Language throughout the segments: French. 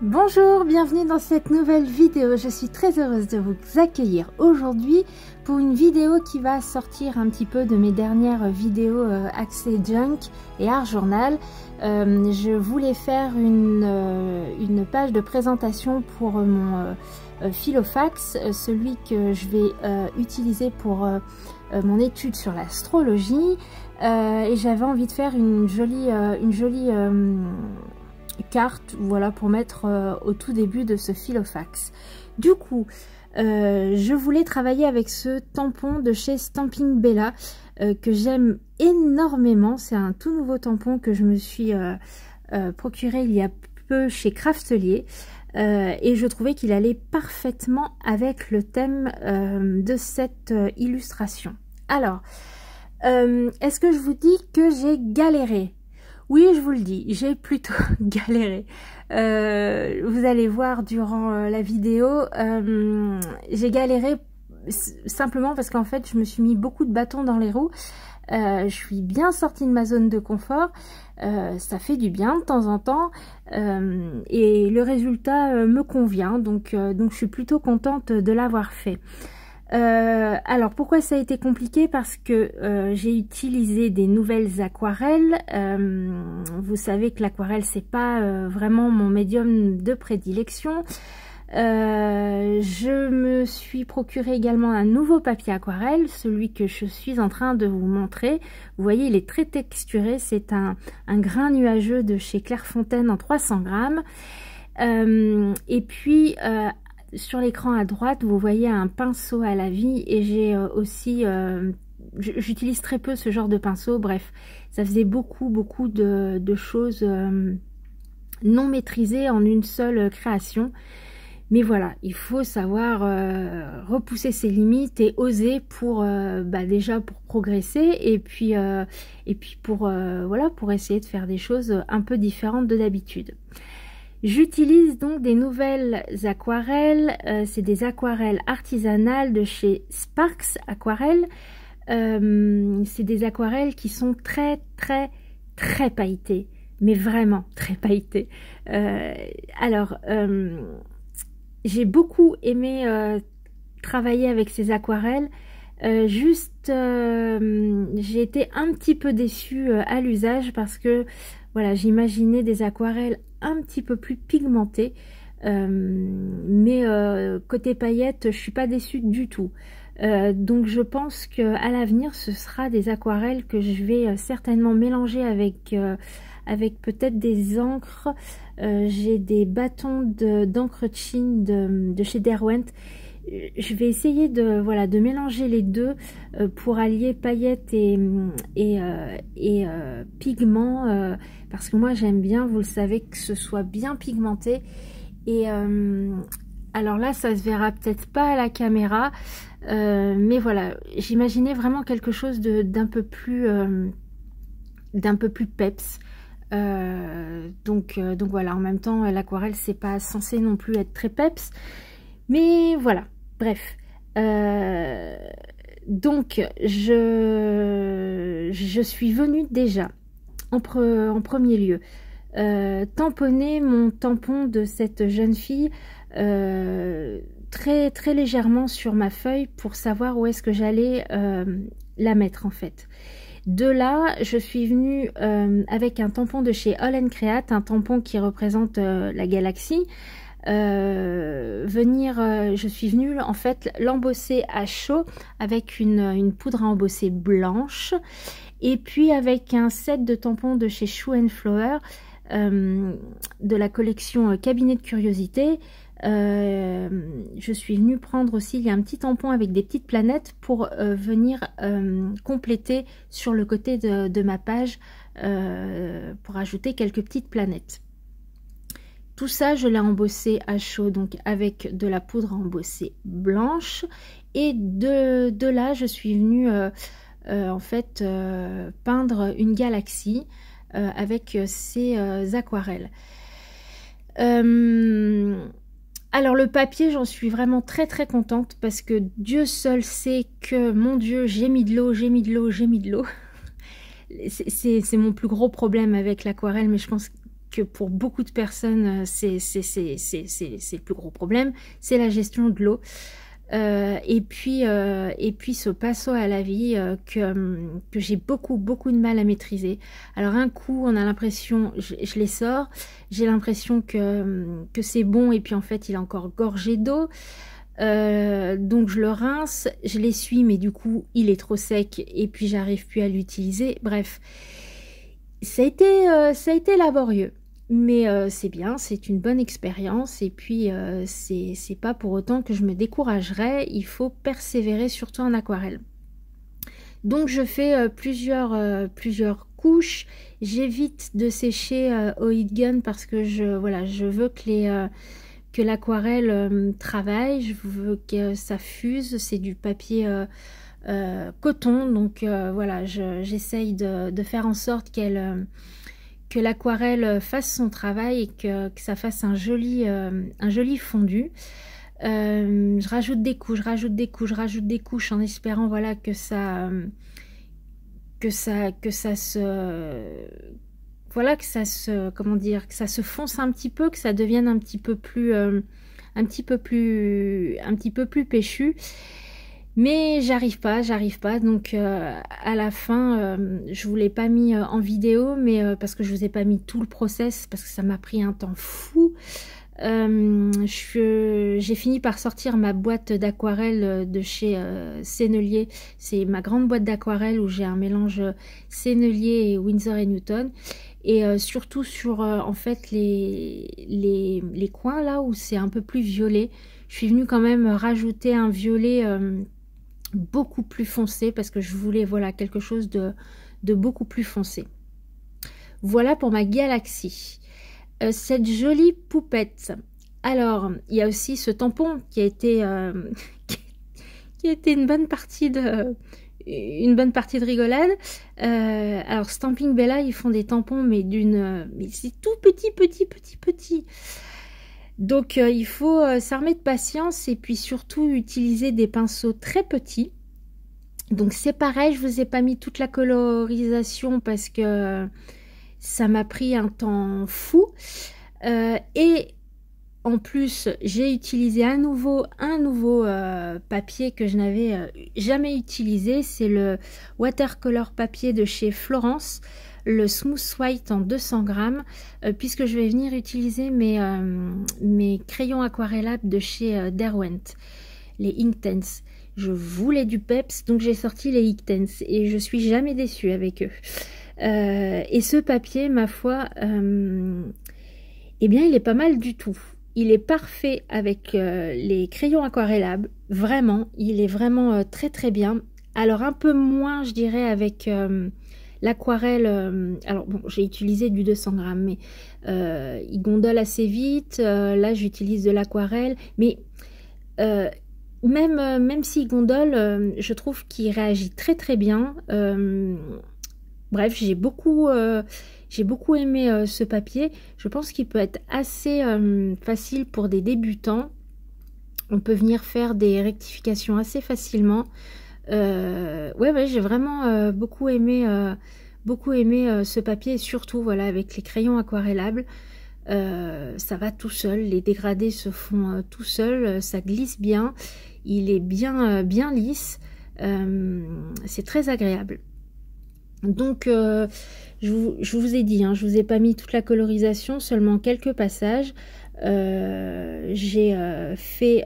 Bonjour, bienvenue dans cette nouvelle vidéo. Je suis très heureuse de vous accueillir aujourd'hui pour une vidéo qui va sortir un petit peu de mes dernières vidéos axées junk et art journal. Je voulais faire une page de présentation pour mon Filofax, celui que je vais utiliser pour mon étude sur l'astrologie, et j'avais envie de faire une jolie carte, voilà, pour mettre au tout début de ce Filofax. Du coup, je voulais travailler avec ce tampon de chez Stampin' Bella que j'aime énormément. C'est un tout nouveau tampon que je me suis procuré il y a peu chez Craftelier, et je trouvais qu'il allait parfaitement avec le thème de cette illustration. Alors, est-ce que je vous dis que j'ai galéré? Oui, je vous le dis, j'ai plutôt galéré. Vous allez voir durant la vidéo, j'ai galéré simplement parce qu'en fait, je me suis mis beaucoup de bâtons dans les roues. Je suis bien sortie de ma zone de confort. Ça fait du bien de temps en temps, et le résultat me convient. Donc je suis plutôt contente de l'avoir fait. Alors pourquoi ça a été compliqué? Parce que j'ai utilisé des nouvelles aquarelles. Vous savez que l'aquarelle, c'est pas vraiment mon médium de prédilection. Je me suis procuré également un nouveau papier aquarelle, celui que je suis en train de vous montrer. Vous voyez, il est très texturé, c'est un grain nuageux de chez Clairefontaine en 300 grammes. Et puis sur l'écran à droite, vous voyez un pinceau à la vie, et j'ai aussi, j'utilise très peu ce genre de pinceau. Bref, ça faisait beaucoup de choses non maîtrisées en une seule création. Mais voilà, il faut savoir repousser ses limites et oser pour déjà pour progresser, et puis pour voilà, pour essayer de faire des choses un peu différentes de d'habitude. J'utilise donc des nouvelles aquarelles, c'est des aquarelles artisanales de chez Sparks Aquarelles. C'est des aquarelles qui sont très pailletées, mais vraiment très pailletées. J'ai beaucoup aimé travailler avec ces aquarelles. J'ai été un petit peu déçue à l'usage parce que voilà, j'imaginais des aquarelles un petit peu plus pigmentées, mais côté paillettes, je suis pas déçue du tout. Donc je pense que à l'avenir, ce sera des aquarelles que je vais certainement mélanger avec peut-être des encres. J'ai des bâtons d'encre de Chine de chez Derwent. Je vais essayer de mélanger les deux pour allier paillettes et pigments, parce que moi j'aime bien, vous le savez, que ce soit bien pigmenté. Et alors là, ça se verra peut-être pas à la caméra, mais voilà, j'imaginais vraiment quelque chose d'un peu plus peps. Donc voilà, en même temps, l'aquarelle, c'est pas censé non plus être très peps, mais voilà. Bref, donc je suis venue déjà en premier lieu tamponner mon tampon de cette jeune fille très légèrement sur ma feuille pour savoir où est-ce que j'allais la mettre en fait. De là, je suis venue avec un tampon de chez All & Create, un tampon qui représente la galaxie. Je suis venue en fait l'embosser à chaud avec une poudre à embosser blanche, et puis avec un set de tampons de chez Shoe & Flower de la collection Cabinet de Curiosité. Je suis venue prendre aussi, il y a un petit tampon avec des petites planètes pour venir compléter sur le côté de ma page, pour ajouter quelques petites planètes. Tout ça, je l'ai embossé à chaud, donc avec de la poudre à embosser blanche. Et de là, je suis venue en fait peindre une galaxie avec ces aquarelles. Alors le papier, j'en suis vraiment très contente, parce que Dieu seul sait que, mon Dieu, j'ai mis de l'eau. C'est mon plus gros problème avec l'aquarelle, mais je pense que pour beaucoup de personnes, c'est le plus gros problème, c'est la gestion de l'eau. Et puis ce pinceau à la vie que j'ai beaucoup de mal à maîtriser. Alors un coup on a l'impression, je les sors, j'ai l'impression que c'est bon et puis en fait il est encore gorgé d'eau. Donc je le rince, je l'essuie mais du coup il est trop sec et puis j'arrive plus à l'utiliser. Bref, ça a été laborieux. Mais c'est bien, c'est une bonne expérience et puis c'est pas pour autant que je me découragerai, il faut persévérer surtout en aquarelle. Donc je fais plusieurs couches, j'évite de sécher au heat gun parce que je veux que l'aquarelle travaille, je veux que ça fuse, c'est du papier coton, donc voilà, j'essaye de faire en sorte que l'aquarelle fasse son travail et que ça fasse un joli fondu. Je rajoute des couches, je rajoute des couches en espérant voilà que ça se comment dire, que ça se fonce un petit peu, que ça devienne un petit peu plus péchu. Mais j'arrive pas, donc à la fin, je vous l'ai pas mis en vidéo, mais parce que je vous ai pas mis tout le process, parce que ça m'a pris un temps fou. J'ai fini par sortir ma boîte d'aquarelle de chez Sennelier. C'est ma grande boîte d'aquarelle où j'ai un mélange Sennelier et Winsor & Newton. Et surtout sur en fait les coins là où c'est un peu plus violet. Je suis venue quand même rajouter un violet beaucoup plus foncé parce que je voulais voilà quelque chose de beaucoup plus foncé. Voilà pour ma Galaxy. Cette jolie poupette. Alors il y a aussi ce tampon qui a été une bonne partie de rigolade. Alors Stamping Bella, ils font des tampons mais c'est tout petit. Donc il faut s'armer de patience et puis surtout utiliser des pinceaux très petits. Donc c'est pareil, je vous ai pas mis toute la colorisation parce que ça m'a pris un temps fou. Et en plus j'ai utilisé un nouveau papier que je n'avais jamais utilisé. C'est le watercolor papier de chez Florence, le Smooth White en 200 grammes, puisque je vais venir utiliser mes crayons aquarellables de chez Derwent, les Inktense. Je voulais du peps, donc j'ai sorti les Inktense et je suis jamais déçue avec eux. Et ce papier, ma foi, eh bien il est pas mal du tout. Il est parfait avec les crayons aquarellables, vraiment, il est vraiment très bien. Alors un peu moins, je dirais, avec l'aquarelle. Alors bon, j'ai utilisé du 200 grammes, mais il gondole assez vite. Là, j'utilise de l'aquarelle, mais même s'il gondole, je trouve qu'il réagit très bien. Bref, j'ai beaucoup aimé ce papier. Je pense qu'il peut être assez facile pour des débutants. On peut venir faire des rectifications assez facilement. Ouais, j'ai vraiment beaucoup aimé ce papier et surtout voilà avec les crayons aquarellables. Ça va tout seul, les dégradés se font tout seul, ça glisse bien, il est bien lisse, c'est très agréable. Donc je vous ai dit, hein, je vous ai pas mis toute la colorisation, seulement quelques passages. J'ai fait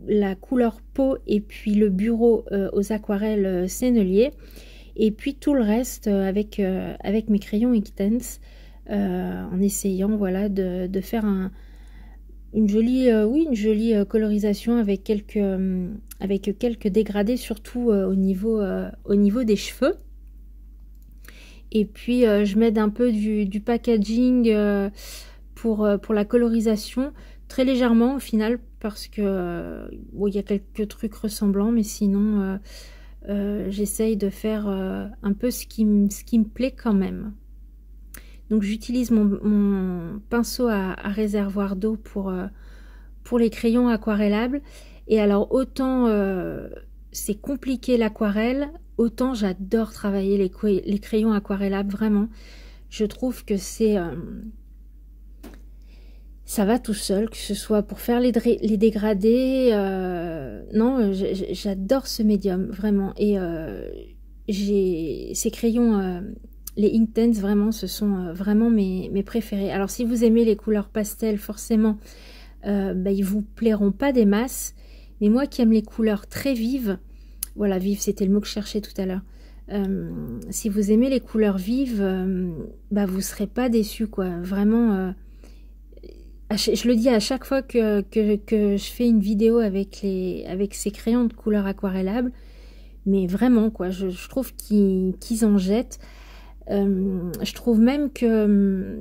la couleur peau et puis le bureau aux aquarelles Sennelier, et puis tout le reste avec mes crayons Inktense, en essayant voilà de faire une jolie colorisation avec quelques dégradés, surtout au niveau des cheveux. Et puis je m'aide un peu du packaging pour la colorisation, très légèrement au final, parce que bon, il y a quelques trucs ressemblants, mais sinon j'essaye de faire un peu ce qui me plaît quand même. Donc j'utilise mon pinceau à réservoir d'eau pour les crayons aquarellables. Et alors autant c'est compliqué l'aquarelle, autant j'adore travailler les crayons aquarellables, vraiment. Je trouve que c'est ça va tout seul, que ce soit pour faire les dégradés. Non, j'adore ce médium, vraiment. Et ces crayons, les Inktense, vraiment, ce sont vraiment mes préférés. Alors, si vous aimez les couleurs pastel, forcément, bah, ils vous plairont pas des masses. Mais moi qui aime les couleurs très vives, voilà, vive, c'était le mot que je cherchais tout à l'heure. Si vous aimez les couleurs vives, bah, vous serez pas déçus, quoi. Vraiment, je le dis à chaque fois que je fais une vidéo avec ces crayons de couleur aquarellables, mais vraiment, quoi, je trouve qu'ils en jettent. Je trouve même que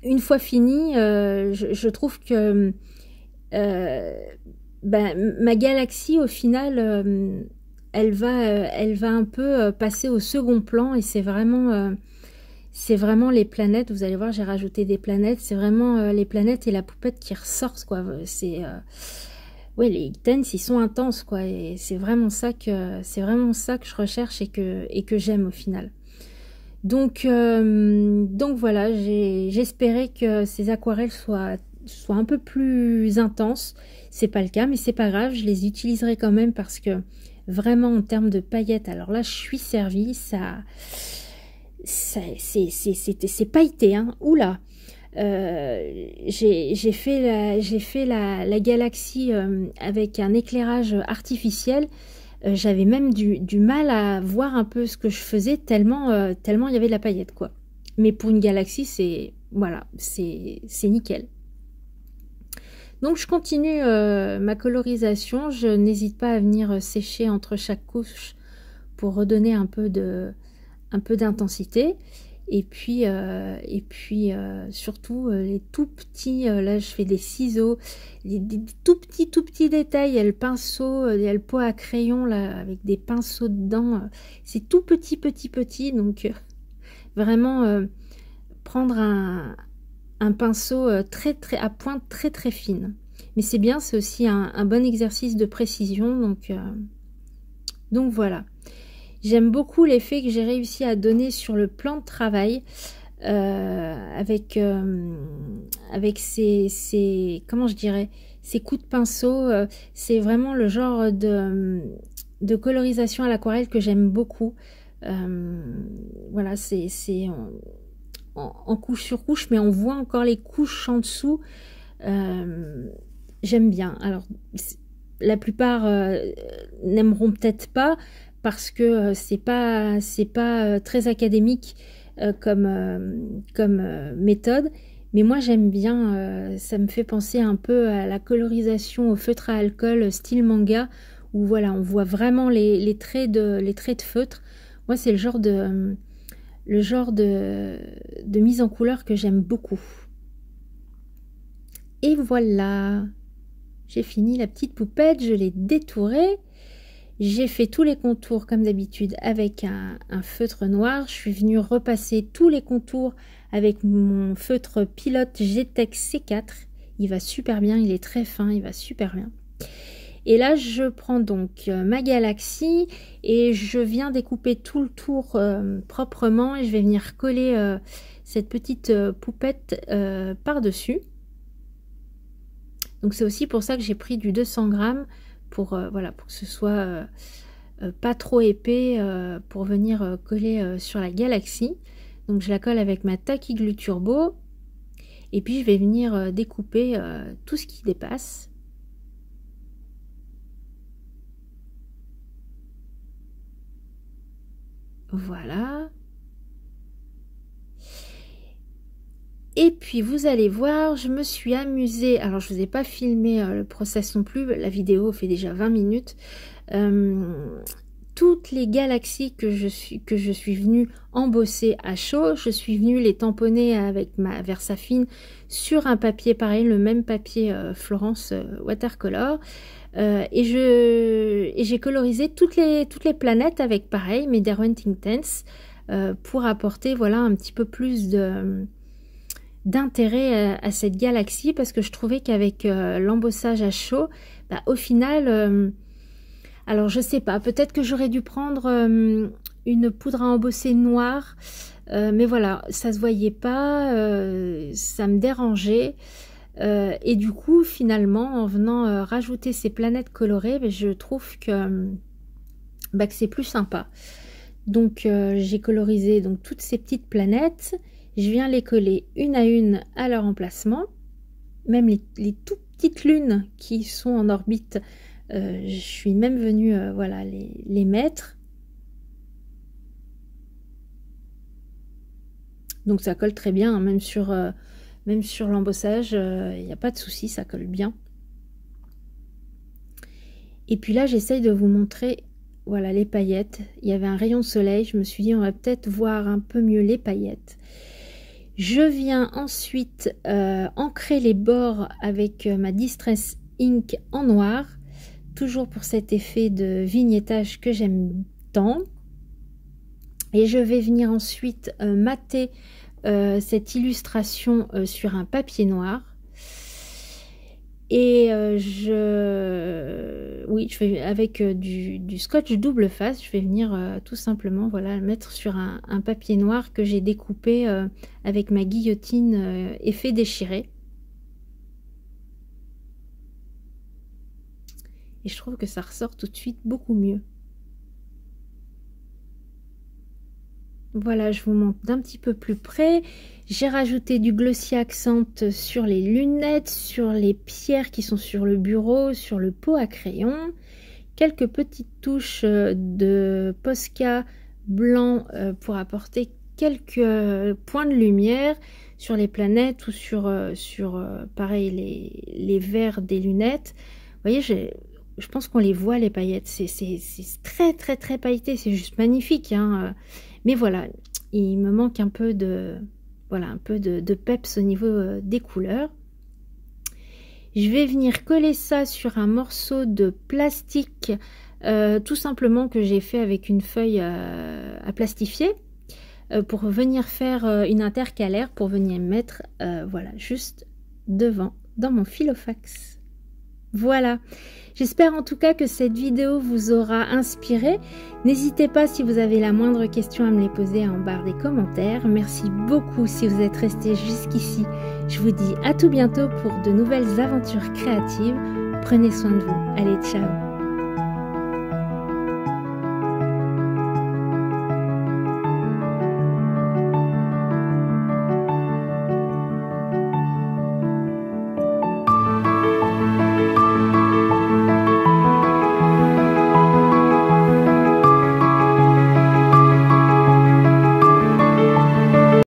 une fois fini, je trouve que ben, ma galaxie, au final, elle va un peu passer au second plan, et c'est vraiment les planètes. Vous allez voir, j'ai rajouté des planètes. C'est vraiment les planètes et la poupette qui ressortent, quoi. C'est ouais, les Inktense, ils sont intenses, quoi. Et c'est vraiment ça que je recherche et que j'aime au final. Donc voilà, j'espérais que ces aquarelles soient un peu plus intenses. C'est pas le cas, mais c'est pas grave, je les utiliserai quand même parce que vraiment en termes de paillettes, alors là je suis servie, c'est pailleté, hein. Oula. J'ai fait la galaxie avec un éclairage artificiel. J'avais même du mal à voir un peu ce que je faisais tellement il y avait de la paillette, quoi. Mais pour une galaxie, c'est nickel. Donc je continue ma colorisation. Je n'hésite pas à venir sécher entre chaque couche pour redonner un peu d'intensité. Et puis surtout les tout petits, là je fais des ciseaux, des tout petits détails. Il y a le pinceau, il y a le pot à crayon là avec des pinceaux dedans. C'est tout petit, donc vraiment prendre un pinceau très à pointe très fine. Mais c'est bien, c'est aussi un bon exercice de précision, donc voilà. J'aime beaucoup l'effet que j'ai réussi à donner sur le plan de travail avec comment je dirais, ces coups de pinceau. C'est vraiment le genre de colorisation à l'aquarelle que j'aime beaucoup. Voilà, c'est en couche sur couche, mais on voit encore les couches en dessous. J'aime bien. Alors, la plupart n'aimeront peut-être pas, parce que c'est pas très académique comme méthode, mais moi j'aime bien. Ça me fait penser un peu à la colorisation au feutre à alcool style manga, où voilà, on voit vraiment les traits de feutre. Moi c'est le genre de mise en couleur que j'aime beaucoup. Et voilà, j'ai fini la petite poupette, je l'ai détourée. J'ai fait tous les contours comme d'habitude avec un feutre noir. Je suis venue repasser tous les contours avec mon feutre pilote G-Tex C4. Il va super bien, il est très fin, il va super bien. Et là, je prends donc ma galaxie et je viens découper tout le tour proprement. Et je vais venir coller cette petite poupette par-dessus. Donc c'est aussi pour ça que j'ai pris du 200 grammes. Voilà, pour que ce soit pas trop épais pour venir coller sur la galaxie. Donc je la colle avec ma Tacky Glue Turbo et puis je vais venir découper tout ce qui dépasse. Voilà. Et puis vous allez voir, je me suis amusée, alors je ne vous ai pas filmé le process non plus, la vidéo fait déjà 20 minutes. Toutes les galaxies que je suis venue embosser à chaud, je suis venue les tamponner avec ma Versafine sur un papier pareil, le même papier Florence Watercolor. Et j'ai colorisé toutes les planètes avec pareil, mes Derwent Inktense, pour apporter voilà un petit peu plus d'intérêt à cette galaxie, parce que je trouvais qu'avec l'embossage à chaud, bah, au final, alors je sais pas, peut-être que j'aurais dû prendre une poudre à embosser noire, mais voilà, ça se voyait pas, ça me dérangeait. Et du coup, finalement, en venant rajouter ces planètes colorées, je trouve que c'est plus sympa. Donc, j'ai colorisé donc toutes ces petites planètes. Je viens les coller une à leur emplacement. Même les tout petites lunes qui sont en orbite, je suis même venue voilà, les mettre. Donc ça colle très bien, hein, même sur l'embossage, il n'y a pas de souci, ça colle bien. Et puis là, j'essaye de vous montrer, voilà, les paillettes. Il y avait un rayon de soleil, je me suis dit, on va peut-être voir un peu mieux les paillettes. Je viens ensuite ancrer les bords avec ma Distress Ink en noir, toujours pour cet effet de vignettage que j'aime tant. Et je vais venir ensuite mater cette illustration sur un papier noir. Et oui, je vais avec du scotch double face, je vais venir tout simplement, voilà, le mettre sur un papier noir que j'ai découpé avec ma guillotine effet déchiré. Et je trouve que ça ressort tout de suite beaucoup mieux. Voilà, je vous montre d'un petit peu plus près. J'ai rajouté du glossy accent sur les lunettes, sur les pierres qui sont sur le bureau, sur le pot à crayon. Quelques petites touches de Posca blanc pour apporter quelques points de lumière sur les planètes ou sur pareil, les verres des lunettes. Vous voyez, je pense qu'on les voit, les paillettes. C'est très, très, très pailleté. C'est juste magnifique, hein. Mais voilà, il me manque un peu de, voilà, un peu de peps au niveau des couleurs. Je vais venir coller ça sur un morceau de plastique, tout simplement que j'ai fait avec une feuille à plastifier, pour venir faire une intercalaire, pour venir mettre, voilà, juste devant dans mon Filofax. Voilà, j'espère en tout cas que cette vidéo vous aura inspiré. N'hésitez pas si vous avez la moindre question à me les poser en barre des commentaires. Merci beaucoup si vous êtes resté jusqu'ici. Je vous dis à tout bientôt pour de nouvelles aventures créatives. Prenez soin de vous. Allez, ciao!